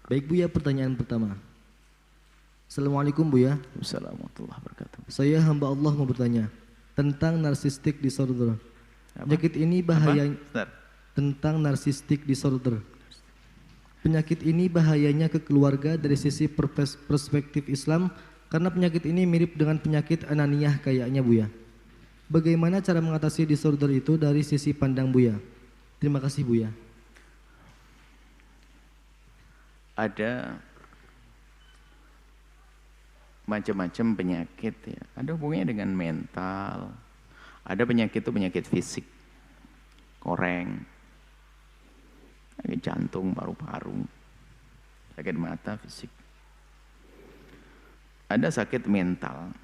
Baik Buya, pertanyaan pertama. Assalamualaikum Buya. Assalamualaikum warahmatullahi wabarakatuh. Saya hamba Allah mau bertanya tentang narcissistic disorder. Apa? Penyakit ini bahaya Bentar. tentang narcissistic disorder. Penyakit ini bahayanya ke keluarga dari sisi perspektif Islam karena penyakit ini mirip dengan penyakit ananiah kayaknya Buya. Bagaimana cara mengatasi disorder itu dari sisi pandang Buya? Terima kasih Buya. Ada macam-macam penyakit ya. Ada hubungannya dengan mental. Ada penyakit itu penyakit fisik. Koreng. Sakit jantung, paru-paru. Sakit mata, fisik. Ada sakit mental.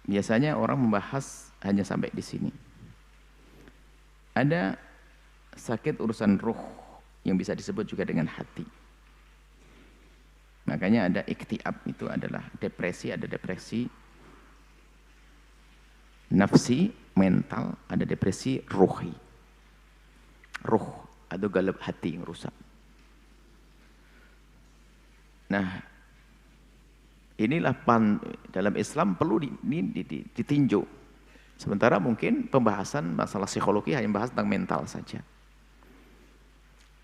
Biasanya orang membahas hanya sampai di sini. Ada sakit urusan ruh yang bisa disebut juga dengan hati. Makanya ada iktiab, itu adalah depresi, ada depresi nafsi, mental, ada depresi ruhi. Ruh atau galap hati yang rusak. Nah, inilah dalam Islam perlu ditinjau. Sementara mungkin pembahasan masalah psikologi hanya membahas tentang mental saja.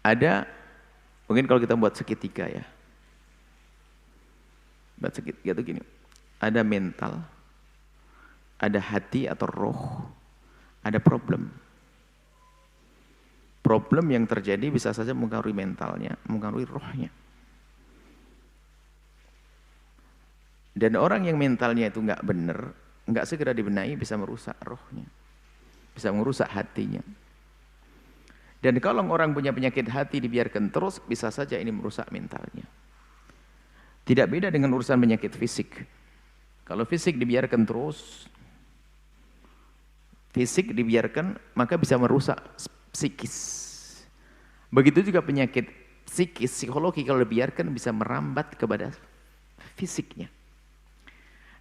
Ada, mungkin kalau kita buat segitiga ya. Buat segitiga itu gini. Ada mental, ada hati atau roh, ada problem. Problem yang terjadi bisa saja mempengaruhi mentalnya, mempengaruhi rohnya. Dan orang yang mentalnya itu nggak benar, nggak segera dibenahi bisa merusak rohnya, bisa merusak hatinya. Dan kalau orang punya penyakit hati dibiarkan terus, bisa saja ini merusak mentalnya. Tidak beda dengan urusan penyakit fisik. Kalau fisik dibiarkan terus, fisik dibiarkan, maka bisa merusak psikis. Begitu juga penyakit psikis, psikologi kalau dibiarkan bisa merambat kepada fisiknya.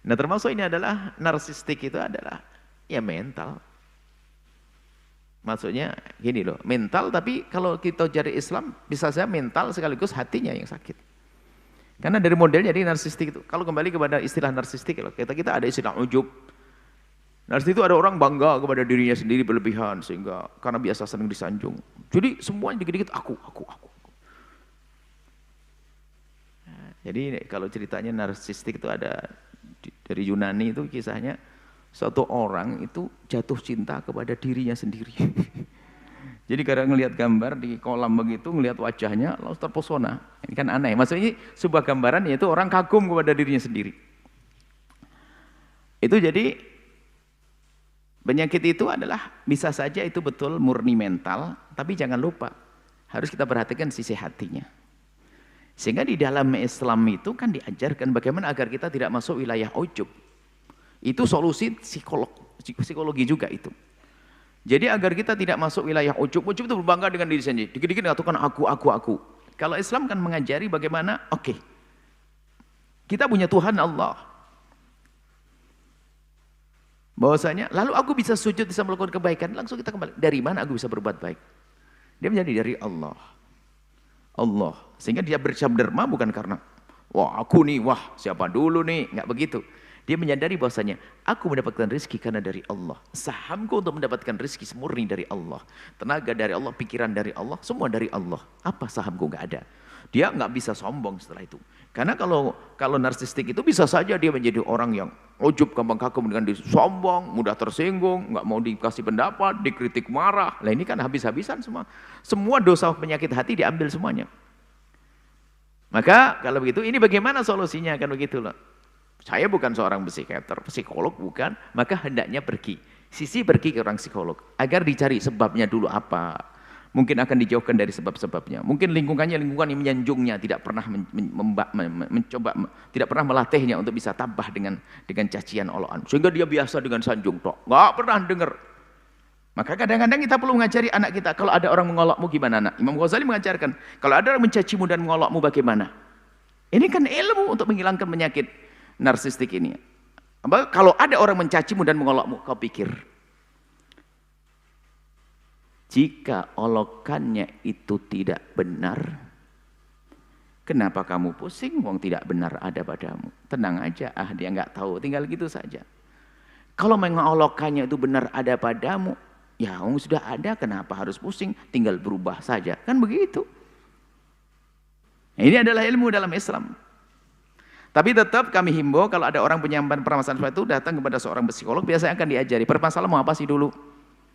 Nah termasuk ini adalah narsistik, itu adalah ya mental. Maksudnya gini loh, mental, tapi kalau kita cari Islam bisa saja mental sekaligus hatinya yang sakit. Karena dari modelnya di narsistik itu, kalau kembali kepada istilah narsistik, kita ada istilah ujub. Narsistik itu ada orang bangga kepada dirinya sendiri berlebihan, sehingga karena biasa sering disanjung. Jadi semuanya dikit-dikit aku. Nah, jadi kalau ceritanya narsistik itu ada dari Yunani, itu kisahnya suatu orang itu jatuh cinta kepada dirinya sendiri. Jadi karena ngelihat gambar di kolam begitu, ngelihat wajahnya lalu terpesona. Ini kan aneh. Maksudnya sebuah gambaran yaitu orang kagum kepada dirinya sendiri. Itu jadi penyakit itu adalah bisa saja itu betul murni mental, tapi jangan lupa harus kita perhatikan sisi hatinya. Sehingga di dalam Islam itu kan diajarkan bagaimana agar kita tidak masuk wilayah ujub. Itu solusi psikologi juga itu. Jadi agar kita tidak masuk wilayah ujub. Ujub itu berbangga dengan diri sendiri. Dikit-dikit mengatakan aku. Kalau Islam kan mengajari bagaimana, oke, kita punya Tuhan Allah. Bahwasanya, lalu aku bisa sujud, bisa melakukan kebaikan. Langsung kita kembali, dari mana aku bisa berbuat baik? Dia menjadi dari Allah. Allah. Sehingga dia bersyabderma bukan karena, wah aku nih, wah siapa dulu nih. Enggak begitu. Dia menyadari bahwasanya aku mendapatkan rezeki karena dari Allah. Sahamku untuk mendapatkan rezeki semurni dari Allah. Tenaga dari Allah, pikiran dari Allah, semua dari Allah. Apa sahamku? Enggak ada. Dia enggak bisa sombong setelah itu. Karena kalau narsistik itu bisa saja dia menjadi orang yang ujub, gampang kagum dengan diri, sombong, mudah tersinggung, enggak mau dikasih pendapat, dikritik marah. Lah ini kan habis-habisan semua. Semua dosa penyakit hati diambil semuanya. Maka kalau begitu, ini bagaimana solusinya kan begitu loh. Saya bukan seorang psikiater, psikolog bukan, maka hendaknya pergi. Sisi pergi ke orang psikolog, agar dicari sebabnya dulu apa. Mungkin akan dijauhkan dari sebab-sebabnya. Mungkin lingkungannya lingkungan yang menyanjungnya, tidak pernah mencoba, tidak pernah melatihnya untuk bisa tabah dengan cacian oloan. Sehingga dia biasa dengan sanjung, nggak pernah dengar. Maka kadang-kadang kita perlu mengajari anak kita, kalau ada orang mengolokmu gimana nak? Imam Ghazali mengajarkan, kalau ada orang mencacimu dan mengolokmu bagaimana? Ini kan ilmu untuk menghilangkan penyakit narsistik ini. Kalau ada orang mencacimu dan mengolokmu, kau pikir Jika olokannya itu tidak benar, kenapa kamu pusing? Wong tidak benar ada padamu. Tenang aja, dia nggak tahu, tinggal gitu saja. Kalau memang olokannya itu benar ada padamu, ya wong sudah ada, kenapa harus pusing? Tinggal berubah saja, kan begitu. Ini adalah ilmu dalam Islam. Tapi tetap kami himbau kalau ada orang penyampaian permasalahan seperti itu datang kepada seorang psikolog, biasanya akan diajari permasalahan mau apa sih dulu.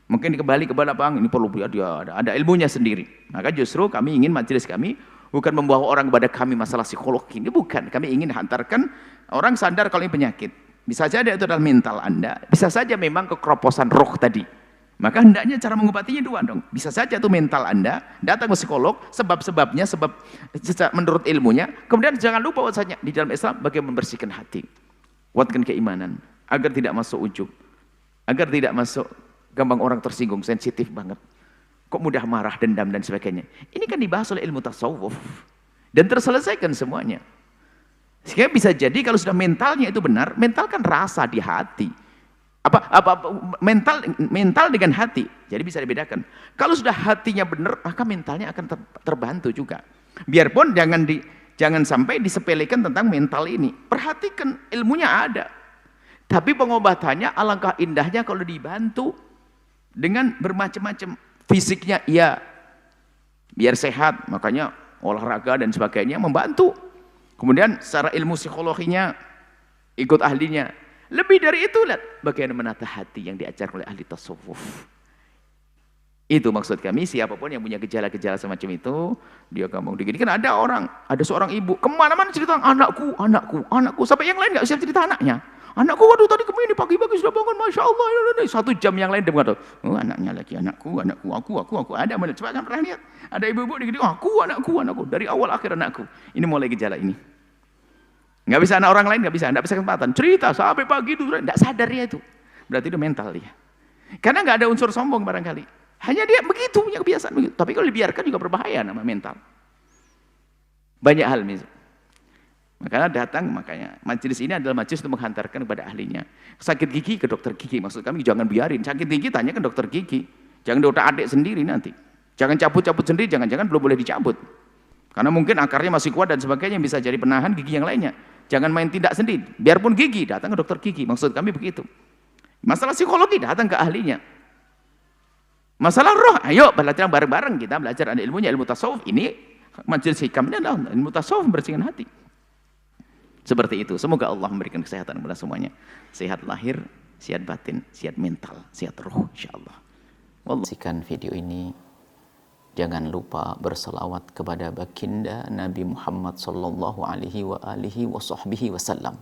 Mungkin kembali kepada bang, ini perlu dia ada ilmunya sendiri. Maka justru kami ingin majelis kami bukan membawa orang kepada kami masalah psikologi, ini bukan. Kami ingin hantarkan orang sadar kalau ini penyakit. Bisa saja itu adalah mental Anda, bisa saja memang kekeroposan roh tadi. Maka hendaknya cara mengobatinya dua dong. Bisa saja itu mental Anda, datang ke psikolog, sebab-sebabnya, sebab menurut ilmunya. Kemudian jangan lupa bahwasanya di dalam Islam bagaimana membersihkan hati, kuatkan keimanan, agar tidak masuk ujub, agar tidak masuk gampang orang tersinggung, sensitif banget. Kok mudah marah, dendam dan sebagainya. Ini kan dibahas oleh ilmu tasawuf dan terselesaikan semuanya. Sehingga bisa jadi kalau sudah mentalnya itu benar, mental kan rasa di hati. Mental dengan hati. Jadi bisa dibedakan. Kalau sudah hatinya benar, maka mentalnya akan terbantu juga. Biarpun jangan sampai disepelekan tentang mental ini. Perhatikan ilmunya ada. Tapi pengobatannya alangkah indahnya kalau dibantu dengan bermacam-macam. Fisiknya iya, biar sehat, makanya olahraga dan sebagainya membantu. Kemudian secara ilmu psikologinya ikut ahlinya. Lebih dari itu, lihat bagaimana menata hati yang diajarkan oleh ahli tasawuf. Itu maksud kami, siapapun yang punya gejala-gejala semacam itu, dia gampang digini. Kan ada seorang ibu, kemana-mana cerita anakku, sampai yang lain nggak bisa cerita anaknya. Anakku, waduh tadi kemini pagi-pagi sudah bangun, Masya Allah, 1 jam yang lain dia mengatakan, oh anaknya lagi, anakku, ada mana, coba kan pernah lihat, ada ibu-ibu digini, anakku, dari awal akhir anakku, ini mulai gejala ini. Nggak bisa anak orang lain, nggak bisa kesempatan, cerita sampai pagi itu, nggak sadar dia itu, berarti itu mental dia. Karena nggak ada unsur sombong barangkali, hanya dia begitu, punya kebiasaan begitu, tapi kalau dibiarkan juga berbahaya nama mental. Banyak hal misalnya. Makanya majelis ini adalah majelis untuk menghantarkan kepada ahlinya. Sakit gigi ke dokter gigi, maksud kami jangan biarin. Sakit gigi tanya ke dokter gigi, jangan dokter adik sendiri nanti. Jangan cabut-cabut sendiri, jangan-jangan belum boleh dicabut. Karena mungkin akarnya masih kuat dan sebagainya, bisa jadi penahan gigi yang lainnya. Jangan main tindak sendiri, biarpun gigi, datang ke dokter gigi, maksud kami begitu. Masalah psikologi, datang ke ahlinya. Masalah roh, ayo belajar bareng-bareng, kita belajar ada ilmunya, ilmu tasawuf. Ini majelis hikamnya adalah ilmu tasawuf, membersihkan hati. Seperti itu. Semoga Allah memberikan kesehatan kepada semuanya. Sehat lahir, sehat batin, sehat mental, sehat roh, insyaallah. Saksikan video ini. Jangan lupa berselawat kepada baginda Nabi Muhammad sallallahu alaihi wa alihi wa sahbihi wasallam.